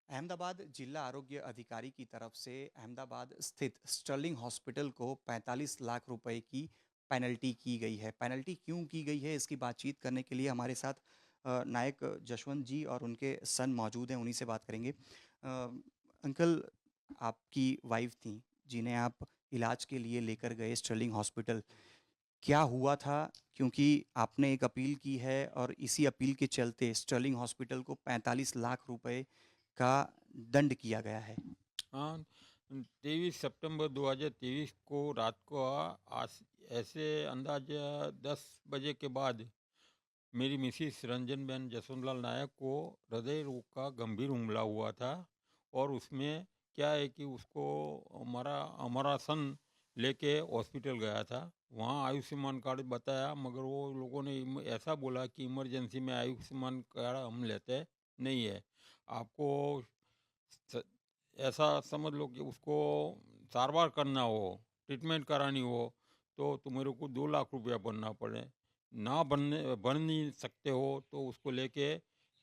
अहमदाबाद जिला आरोग्य अधिकारी की तरफ से अहमदाबाद स्थित स्टर्लिंग हॉस्पिटल को 45 लाख रुपए की पेनल्टी की गई है। पेनल्टी क्यों की गई है, इसकी बातचीत करने के लिए हमारे साथ नायक जशवंत जी और उनके सन मौजूद हैं, उन्हीं से बात करेंगे। अंकल, आपकी वाइफ थी जिन्हें आप इलाज के लिए लेकर गए स्टर्लिंग हॉस्पिटल। क्या हुआ था? क्योंकि आपने एक अपील की है और इसी अपील के चलते स्टर्लिंग हॉस्पिटल को 45 लाख रुपए का दंड किया गया है। हाँ, 23 सितंबर 2023 को रात को ऐसे अंदाजा 10 बजे के बाद मेरी मिसिस रंजन बहन जसवंतलाल नायक को हृदय रोग का गंभीर हमला हुआ था। और उसमें क्या है कि उसको हमारा हमारा सन लेके हॉस्पिटल गया था। वहाँ आयुष्मान कार्ड बताया, मगर वो लोगों ने ऐसा बोला कि इमरजेंसी में आयुष्मान कार्ड हम लेते नहीं है। आपको स- ऐसा समझ लो कि उसको सारवार करना हो, ट्रीटमेंट करानी हो, तो तुम्हारे को 2 लाख रुपया भरना पड़े। ना भर नहीं सकते हो तो उसको लेके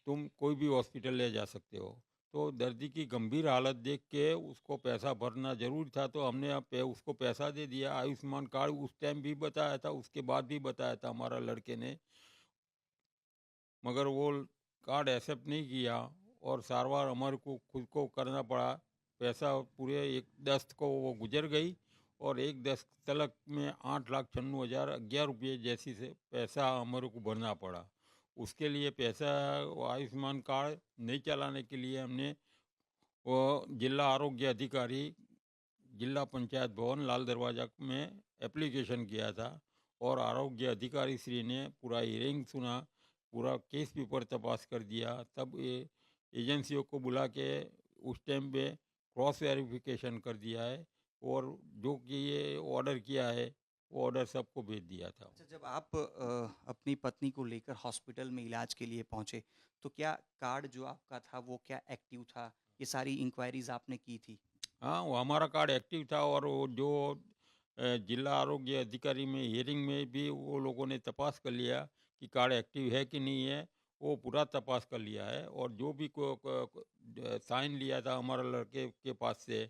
तुम कोई भी हॉस्पिटल ले जा सकते हो। तो दर्दी की गंभीर हालत देख के उसको पैसा भरना जरूरी था, तो हमने उसको पैसा दे दिया। आयुष्मान कार्ड उस टाइम भी बताया था, उसके बाद भी बताया था हमारा लड़के ने, मगर वो कार्ड एक्सेप्ट नहीं किया और सारवार हमारे को खुद को करना पड़ा। पैसा पूरे एक दस्त को वो गुजर गई और एक दस्त तलक में 8,96,011 रुपये जैसी से पैसा हमारे को भरना पड़ा। उसके लिए पैसा वो आयुष्मान कार्ड नहीं चलाने के लिए हमने वो जिला आरोग्य अधिकारी, जिला पंचायत भवन लाल दरवाजा में एप्लीकेशन किया था। और आरोग्य अधिकारी श्री ने पूरा हियरिंग सुना, पूरा केस पेपर तपास कर दिया। तब ये एजेंसियों को बुला के उस टाइम पे क्रॉस वेरिफिकेशन कर दिया है और जो कि ये ऑर्डर किया है वो ऑर्डर सबको भेज दिया था। अच्छा, जब आप अपनी पत्नी को लेकर हॉस्पिटल में इलाज के लिए पहुंचे, तो क्या कार्ड जो आपका था वो क्या एक्टिव था? ये सारी इंक्वायरीज आपने की थी? हाँ, वो हमारा कार्ड एक्टिव था और वो जो जिला आरोग्य अधिकारी में हियरिंग में भी वो लोगों ने तपास कर लिया कि कार्ड एक्टिव है कि नहीं है। वो पूरा तपास कर लिया है और जो भी साइन लिया था हमारा लड़के के पास से,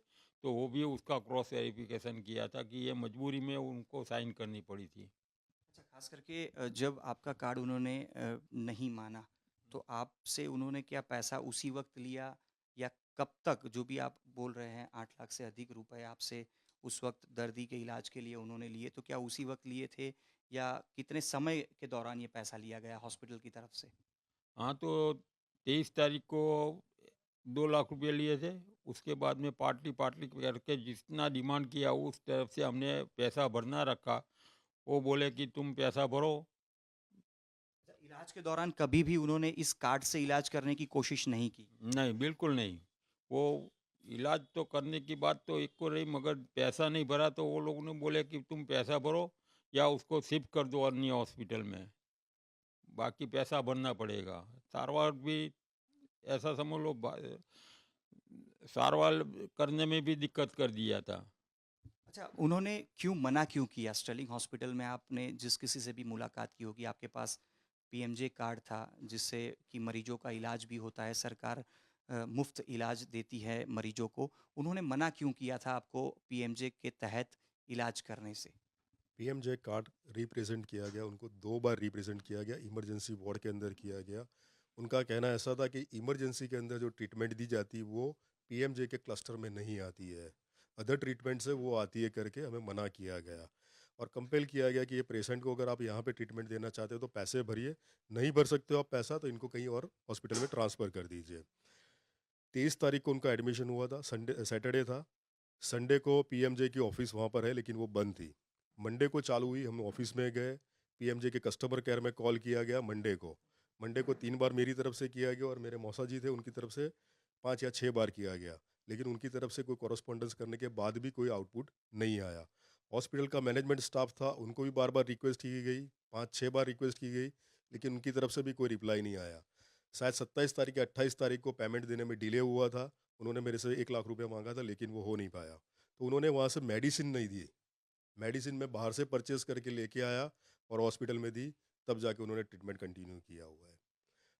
तो वो भी उसका क्रॉस वेरिफिकेशन किया था कि ये मजबूरी में उनको साइन करनी पड़ी थी। अच्छा, खास करके जब आपका कार्ड उन्होंने नहीं माना, तो आपसे उन्होंने क्या पैसा उसी वक्त लिया, या कब तक, जो भी आप बोल रहे हैं 8 लाख से अधिक रुपए आपसे उस वक्त दर्दी के इलाज के लिए उन्होंने लिए, तो क्या उसी वक्त लिए थे, या कितने समय के दौरान ये पैसा लिया गया हॉस्पिटल की तरफ से? हाँ, तो 23 तारीख को 2 लाख रुपये लिए थे। उसके बाद में पार्टली पार्टली करके जितना डिमांड किया उस तरफ से हमने पैसा भरना रखा। वो बोले कि तुम पैसा भरो। अच्छा, इलाज के दौरान कभी भी उन्होंने इस कार्ड से इलाज करने की कोशिश नहीं की? नहीं, बिल्कुल नहीं। वो इलाज तो करने की बात तो एक को रही, मगर पैसा नहीं भरा तो वो लोग ने बोले कि तुम पैसा भरो या उसको शिफ्ट कर दो अन्य हॉस्पिटल में, बाकी पैसा भरना पड़ेगा। सारवार भी ऐसा समझ लो, सारवार करने में भी दिक्कत कर दिया था। अच्छा, उन्होंने मना क्यों किया? स्टर्लिंग हॉस्पिटल में आपने जिस किसी से भी मुलाकात की होगी, आपके पास पीएमजे कार्ड था जिससे कि मरीजों का इलाज भी होता है, सरकार मुफ्त इलाज देती है मरीजों को। उन्होंने मना क्यों किया था आपको पीएमजे के तहत इलाज करने से? पीएमजे कार्ड रिप्रेजेंट किया गया, उनको 2 बार रिप्रेजेंट किया गया, इमरजेंसी वार्ड के अंदर किया गया। उनका कहना ऐसा था कि इमरजेंसी के अंदर जो ट्रीटमेंट दी जाती है वो पीएमजे के क्लस्टर में नहीं आती है, अदर ट्रीटमेंट से वो आती है करके हमें मना किया गया। और कंपेल किया गया कि ये पेशेंट को अगर आप यहाँ पे ट्रीटमेंट देना चाहते हो तो पैसे भरिए, नहीं भर सकते हो आप पैसा तो इनको कहीं और हॉस्पिटल में ट्रांसफ़र कर दीजिए। 23 तारीख को उनका एडमिशन हुआ था, संडे सैटरडे था। संडे को पीएमजे की ऑफ़िस वहाँ पर है लेकिन वो बंद थी। मंडे को चालू हुई, हम ऑफ़िस में गए, पीएमजे के कस्टमर केयर में कॉल किया गया मंडे को। मंडे को 3 बार मेरी तरफ से किया गया और मेरे मौसा जी थे उनकी तरफ से 5 या 6 बार किया गया। लेकिन उनकी तरफ से कोई कॉरेस्पॉन्डेंस करने के बाद भी कोई आउटपुट नहीं आया। हॉस्पिटल का मैनेजमेंट स्टाफ था, उनको भी बार-बार रिक्वेस्ट की गई, 5-6 बार रिक्वेस्ट की गई, लेकिन उनकी तरफ से भी कोई रिप्लाई नहीं आया। शायद 27 तारीख या 28 तारीख को पेमेंट देने में डिले हुआ था। उन्होंने मेरे से 1 लाख रुपया माँगा था लेकिन वो हो नहीं पाया। तो उन्होंने वहाँ से मेडिसिन नहीं दी। मेडिसिन मैं बाहर से परचेज़ करके लेके आया और हॉस्पिटल में दी, तब जाके उन्होंने ट्रीटमेंट कंटिन्यू किया हुआ है।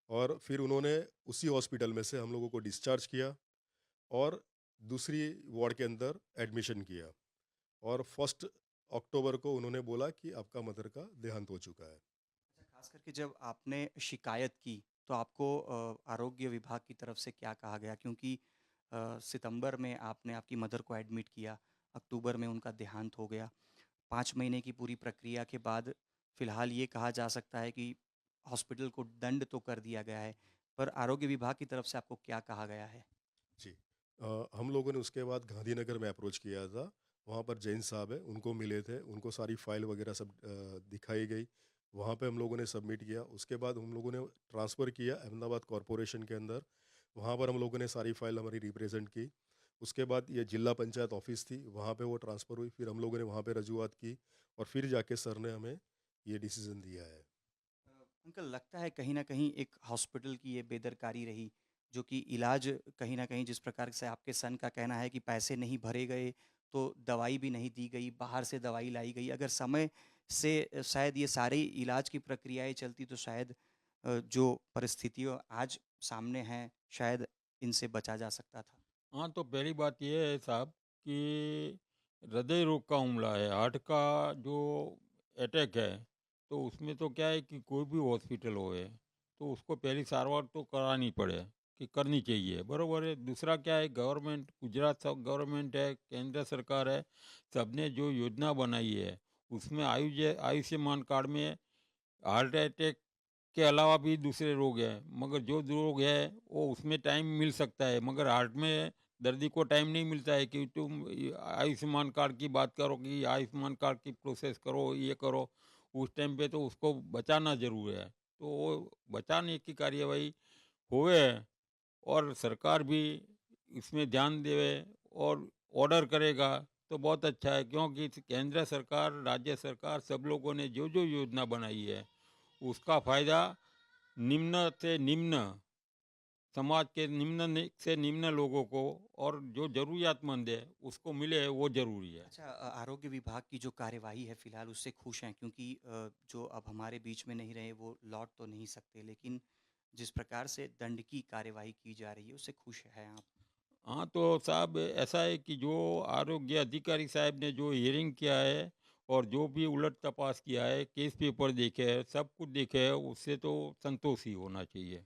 और फिर उन्होंने उसी हॉस्पिटल में से हम लोगों को डिस्चार्ज किया। और दूसरी वार्ड के अंदर एडमिशन किया और 1 अक्टूबर को उन्होंने बोला कि आपका मदर का देहांत हो चुका है। अच्छा, खास करके जब आपने शिकायत की, तो आपको आरोग्य विभाग की तरफ से क्या कहा गया? क्योंकि सितंबर में आपने आपकी मदर को एडमिट किया, अक्टूबर में उनका देहांत हो गया। 5 महीने की पूरी प्रक्रिया के बाद फिलहाल ये कहा जा सकता है कि हॉस्पिटल को दंड तो कर दिया गया है, पर आरोग्य विभाग की तरफ से आपको क्या कहा गया है? जी। हम लोगों ने उसके बाद गांधीनगर में अप्रोच किया था। वहाँ पर जैन साहब हैं, उनको मिले थे। उनको सारी फ़ाइल वगैरह सब दिखाई गई। वहाँ पे हम लोगों ने सबमिट किया। उसके बाद हम लोगों ने ट्रांसफ़र किया अहमदाबाद कॉर्पोरेशन के अंदर। वहाँ पर हम लोगों ने सारी फ़ाइल हमारी रिप्रेज़ेंट की। उसके बाद ये जिला पंचायत ऑफ़िस थी, वहाँ पे वो ट्रांसफ़र हुई। फिर हम लोगों ने वहाँ पे रजूआत की और फिर जाके सर ने हमें ये डिसीज़न दिया है। अ, अंकल, लगता है कहीं न कहीं एक हॉस्पिटल की ये बेदरकारी रही, जो कि इलाज कहीं न कहीं जिस प्रकार से आपके सन का कहना है कि पैसे नहीं भरे गए, तो दवाई भी नहीं दी गई, बाहर से दवाई लाई गई। अगर समय से शायद ये सारी इलाज की प्रक्रियाएँ चलती तो शायद जो परिस्थितियाँ आज सामने हैं, शायद इनसे बचा जा सकता था। हाँ, तो पहली बात ये है साहब कि हृदय रोग का मामला है, हार्ट का जो अटैक है, तो उसमें तो क्या है कि कोई भी हॉस्पिटल होए, तो उसको पहली सारवार तो करानी पड़े, कि करनी चाहिए, बरोबर है। दूसरा क्या है, गवर्नमेंट, गुजरात सब गवर्नमेंट है, केंद्र सरकार है, सबने जो योजना बनाई है, उसमें आयुष्मान कार्ड में हार्ट अटैक के अलावा भी दूसरे रोग हैं, मगर जो रोग है वो उसमें टाइम मिल सकता है, मगर हार्ट में दर्दी को टाइम नहीं मिलता है कि तुम आयुष्मान कार्ड की बात करो कि आयुष्मान कार्ड की प्रोसेस करो, ये करो। उस टाइम पे तो उसको बचाना ज़रूर है, तो वो बचाने की कार्यवाही होवे और सरकार भी इसमें ध्यान देवे और ऑर्डर करेगा तो बहुत अच्छा है, क्योंकि केंद्र सरकार, राज्य सरकार सब लोगों ने जो जो योजना बनाई है उसका फायदा निम्न से निम्न समाज के से निम्न लोगों को और जो जरूरियातमंद है उसको मिले, वो जरूरी है। अच्छा, आरोग्य विभाग की जो कार्यवाही है फिलहाल उससे खुश हैं, क्योंकि जो अब हमारे बीच में नहीं रहे वो लौट तो नहीं सकते, लेकिन जिस प्रकार से दंड की कार्यवाही की जा रही है उससे खुश हैं आप? हाँ, तो साहब ऐसा है कि जो आरोग्य अधिकारी साहब ने जो हियरिंग किया है और जो भी उलट तपास किया है, केस पेपर देखे है, सब कुछ देखे है, उससे तो संतोष ही होना चाहिए।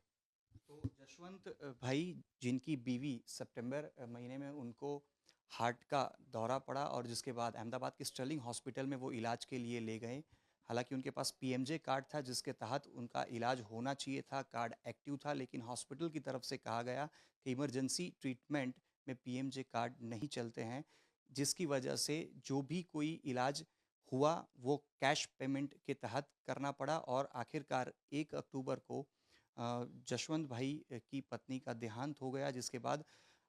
तो जशवंत भाई, जिनकी बीवी सितंबर महीने में उनको हार्ट का दौरा पड़ा और जिसके बाद अहमदाबाद के स्टर्लिंग हॉस्पिटल में वो इलाज के लिए ले गए। हालांकि उनके पास पीएमजे कार्ड था जिसके तहत उनका इलाज होना चाहिए था, कार्ड एक्टिव था, लेकिन हॉस्पिटल की तरफ से कहा गया कि इमरजेंसी ट्रीटमेंट में पीएमजे कार्ड नहीं चलते हैं, जिसकी वजह से जो भी कोई इलाज हुआ वो कैश पेमेंट के तहत करना पड़ा और आखिरकार 1 अक्टूबर को जशवंत भाई की पत्नी का देहांत हो गया, जिसके बाद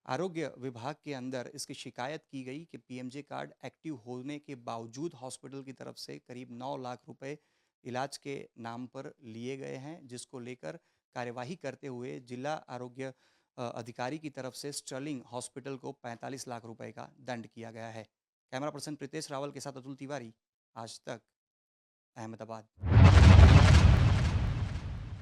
आरोग्य विभाग के अंदर इसकी शिकायत की गई कि पीएमजे कार्ड एक्टिव होने के बावजूद हॉस्पिटल की तरफ से करीब 9 लाख रुपए इलाज के नाम पर लिए गए हैं, जिसको लेकर कार्यवाही करते हुए जिला आरोग्य अधिकारी की तरफ से स्टर्लिंग हॉस्पिटल को 45 लाख रुपए का दंड किया गया है। कैमरा पर्सन प्रीतेश रावल के साथ अतुल तिवारी, आज तक, अहमदाबाद।